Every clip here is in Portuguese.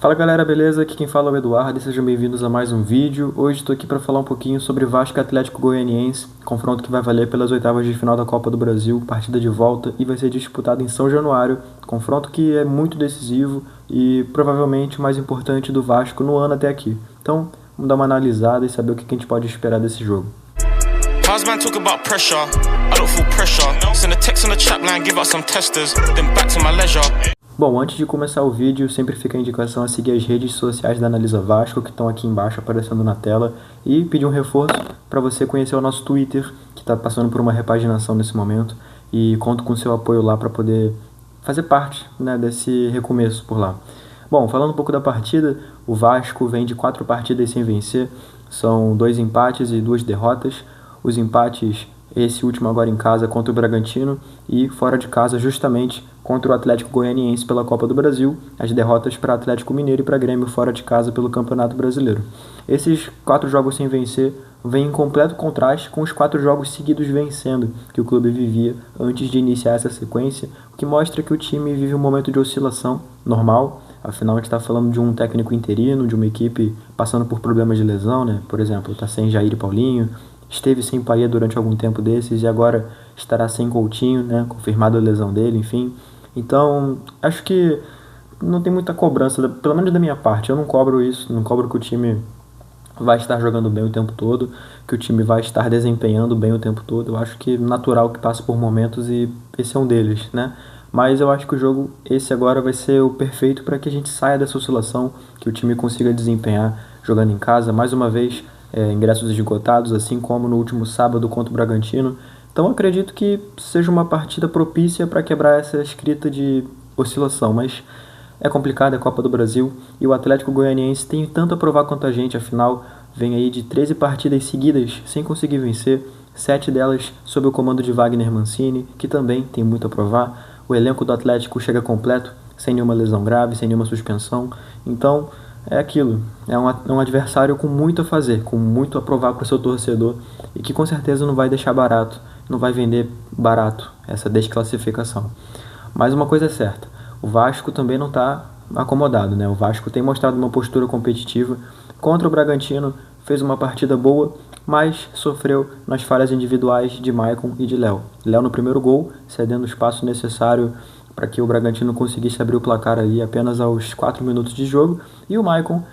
Fala galera, beleza? Aqui quem fala é o Eduardo e sejam bem-vindos a mais um vídeo. Hoje estou aqui para falar um pouquinho sobre Vasco e Atlético Goianiense, confronto que vai valer pelas oitavas de final da Copa do Brasil, partida de volta e vai ser disputado em São Januário, confronto que é muito decisivo e provavelmente o mais importante do Vasco no ano até aqui. Então, vamos dar uma analisada e saber o que a gente pode esperar desse jogo. How's man talk about pressure? I don't feel pressure. Send a text on the chat line, give out some testers, then back to my leisure. Bom, antes de começar o vídeo, sempre fica a indicação a seguir as redes sociais da Analisa Vasco, que estão aqui embaixo aparecendo na tela, e pedir um reforço para você conhecer o nosso Twitter, que está passando por uma repaginação nesse momento, e conto com o seu apoio lá para poder fazer parte, né, desse recomeço por lá. Bom, falando um pouco da partida, o Vasco vem de 4 partidas sem vencer, são 2 empates e 2 derrotas. Os empates, esse último agora em casa contra o Bragantino e fora de casa justamente contra o Atlético Goianiense pela Copa do Brasil, as derrotas para Atlético Mineiro e para Grêmio fora de casa pelo Campeonato Brasileiro. Esses 4 jogos sem vencer vêm em completo contraste com os 4 jogos seguidos vencendo que o clube vivia antes de iniciar essa sequência, o que mostra que o time vive um momento de oscilação normal. Afinal, a gente está falando de um técnico interino, de uma equipe passando por problemas de lesão, né? Por exemplo, está sem Jair e Paulinho, esteve sem Payet durante algum tempo desses e agora estará sem Coutinho, né? Confirmada a lesão dele, enfim. Então, acho que não tem muita cobrança, pelo menos da minha parte. Eu não cobro isso, não cobro que o time vai estar jogando bem o tempo todo, que o time vai estar desempenhando bem o tempo todo. Eu acho que é natural que passe por momentos e esse é um deles, né? Mas eu acho que o jogo, esse agora, vai ser o perfeito para que a gente saia dessa oscilação, que o time consiga desempenhar jogando em casa. Mais uma vez, ingressos esgotados, assim como no último sábado contra o Bragantino. Então eu acredito que seja uma partida propícia para quebrar essa escrita de oscilação, mas é complicado, é a Copa do Brasil e o Atlético Goianiense tem tanto a provar quanto a gente, afinal vem aí de 13 partidas seguidas sem conseguir vencer, 7 delas sob o comando de Wagner Mancini, que também tem muito a provar. O elenco do Atlético chega completo, sem nenhuma lesão grave, sem nenhuma suspensão, então é aquilo, é um adversário com muito a fazer, com muito a provar para o seu torcedor e que com certeza não vai deixar barato, não vai vender barato essa desclassificação. Mas uma coisa é certa, o Vasco também não está acomodado, né? O Vasco tem mostrado uma postura competitiva contra o Bragantino, fez uma partida boa, mas sofreu nas falhas individuais de Maicon e de Léo. Léo no primeiro gol, cedendo o espaço necessário para que o Bragantino conseguisse abrir o placar ali apenas aos 4 minutos de jogo, e o Maicon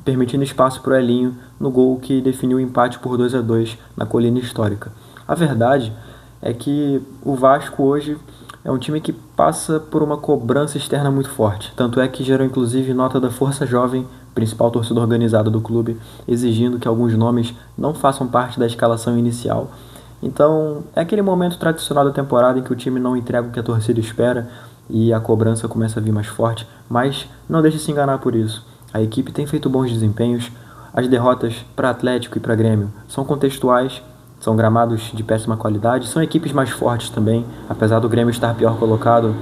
permitindo espaço para o Elinho no gol que definiu o empate por 2-2 na Colina Histórica. A verdade é que o Vasco hoje é um time que passa por uma cobrança externa muito forte, tanto é que gerou inclusive nota da Força Jovem, principal torcida organizada do clube, exigindo que alguns nomes não façam parte da escalação inicial. Então é aquele momento tradicional da temporada em que o time não entrega o que a torcida espera e a cobrança começa a vir mais forte, mas não deixe de se enganar por isso. A equipe tem feito bons desempenhos, as derrotas para Atlético e para Grêmio são contextuais, são gramados de péssima qualidade, são equipes mais fortes também, apesar do Grêmio estar pior colocado,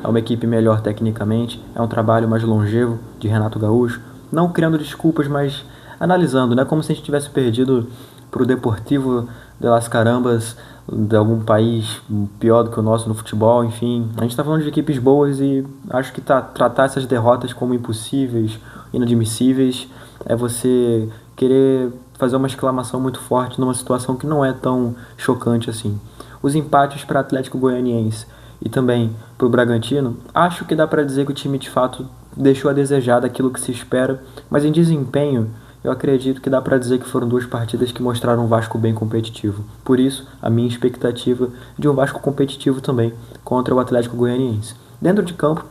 é uma equipe melhor tecnicamente, é um trabalho mais longevo de Renato Gaúcho, não criando desculpas, mas analisando, né, como se a gente tivesse perdido para o Deportivo de Las Carambas, de algum país pior do que o nosso no futebol, enfim. A gente está falando de equipes boas e acho que tratar essas derrotas como impossíveis, inadmissíveis, é você querer fazer uma exclamação muito forte numa situação que não é tão chocante assim. Os empates para Atlético Goianiense e também para o Bragantino, acho que dá para dizer que o time de fato deixou a desejar daquilo que se espera, mas em desempenho eu acredito que dá para dizer que foram 2 partidas que mostraram um Vasco bem competitivo. Por isso, a minha expectativa de um Vasco competitivo também contra o Atlético Goianiense. Dentro de campo,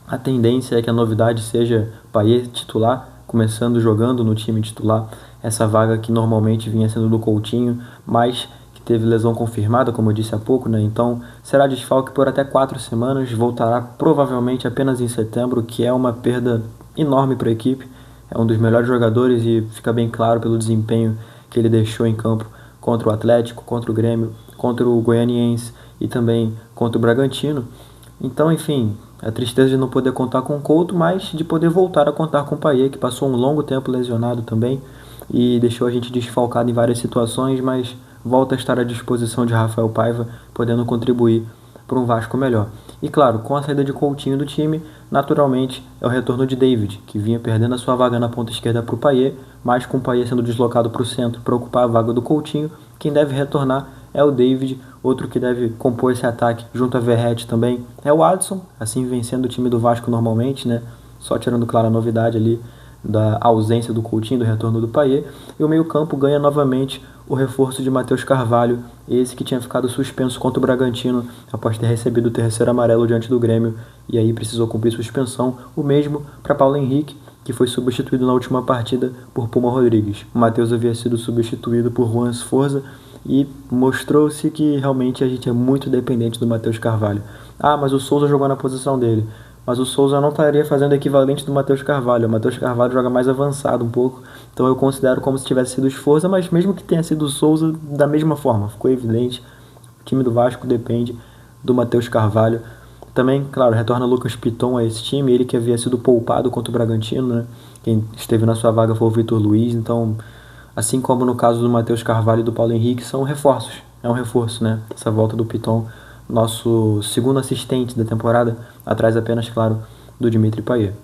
a tendência é que a novidade seja Payet titular, começando jogando no time titular, essa vaga que normalmente vinha sendo do Coutinho, mas que teve lesão confirmada, como eu disse há pouco, né? Então será desfalque por até 4 semanas, voltará provavelmente apenas em setembro, que é uma perda enorme para a equipe. É um dos melhores jogadores e fica bem claro pelo desempenho que ele deixou em campo contra o Atlético, contra o Grêmio, contra o Goianiense e também contra o Bragantino. Então, enfim, a tristeza de não poder contar com o Couto, mas de poder voltar a contar com o Payet, que passou um longo tempo lesionado também e deixou a gente desfalcado em várias situações, mas volta a estar à disposição de Rafael Paiva, podendo contribuir para um Vasco melhor. E claro, com a saída de Coutinho do time, naturalmente é o retorno de David, que vinha perdendo a sua vaga na ponta esquerda para o Payet, mas com o Payet sendo deslocado para o centro para ocupar a vaga do Coutinho, quem deve retornar é o David. Outro que deve compor esse ataque junto a Verratti também é o Alisson, assim vencendo o time do Vasco normalmente, né? Só tirando, claro, a novidade ali da ausência do Coutinho, do retorno do Payet. E o meio-campo ganha novamente o reforço de Matheus Carvalho, esse que tinha ficado suspenso contra o Bragantino após ter recebido o terceiro amarelo diante do Grêmio e aí precisou cumprir suspensão. O mesmo para Paulo Henrique, que foi substituído na última partida por Puma Rodrigues. O Matheus havia sido substituído por Juan Sforza e mostrou-se que realmente a gente é muito dependente do Matheus Carvalho. Ah, mas o Souza jogou na posição dele. Mas o Souza não estaria fazendo o equivalente do Matheus Carvalho. O Matheus Carvalho joga mais avançado um pouco, então eu considero como se tivesse sido o Sforza, mas mesmo que tenha sido o Souza, da mesma forma, ficou evidente. O time do Vasco depende do Matheus Carvalho. Também, claro, retorna Lucas Piton a esse time, ele que havia sido poupado contra o Bragantino, né? Quem esteve na sua vaga foi o Vitor Luiz, então, assim como no caso do Matheus Carvalho e do Paulo Henrique, são reforços. É um reforço, né? Essa volta do Piton, nosso segundo assistente da temporada, atrás apenas, claro, do Dimitri Payet.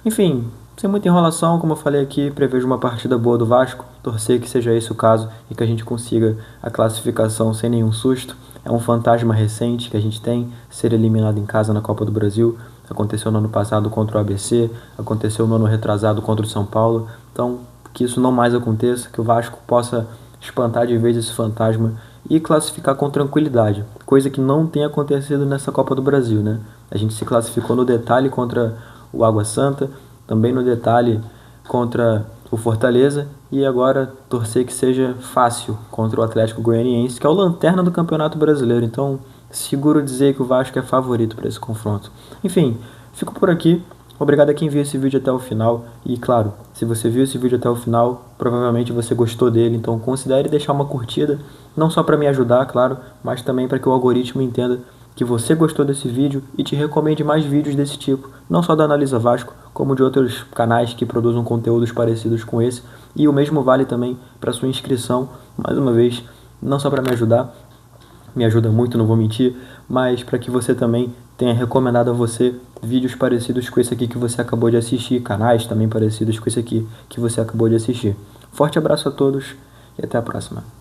Enfim, sem muita enrolação, como eu falei aqui, prevejo uma partida boa do Vasco, torcer que seja esse o caso e que a gente consiga a classificação sem nenhum susto. É um fantasma recente que a gente tem, ser eliminado em casa na Copa do Brasil. Aconteceu no ano passado contra o ABC, aconteceu no ano retrasado contra o São Paulo. Então, que isso não mais aconteça, que o Vasco possa espantar de vez esse fantasma e classificar com tranquilidade, coisa que não tem acontecido nessa Copa do Brasil, né? A gente se classificou no detalhe contra o Água Santa, também no detalhe contra o Fortaleza e agora torcer que seja fácil contra o Atlético Goianiense, que é o lanterna do Campeonato Brasileiro. Então, seguro dizer que o Vasco é favorito para esse confronto. Enfim, fico por aqui. Obrigado a quem viu esse vídeo até o final. E claro, se você viu esse vídeo até o final, provavelmente você gostou dele. Então considere deixar uma curtida, não só para me ajudar, claro, mas também para que o algoritmo entenda que você gostou desse vídeo e te recomende mais vídeos desse tipo, não só da Analisa Vasco, como de outros canais que produzem conteúdos parecidos com esse. E o mesmo vale também para sua inscrição, mais uma vez, não só para me ajudar, me ajuda muito, não vou mentir, mas para que você também tenha recomendado a você vídeos parecidos com esse aqui que você acabou de assistir, canais também parecidos com esse aqui que você acabou de assistir. Forte abraço a todos e até a próxima.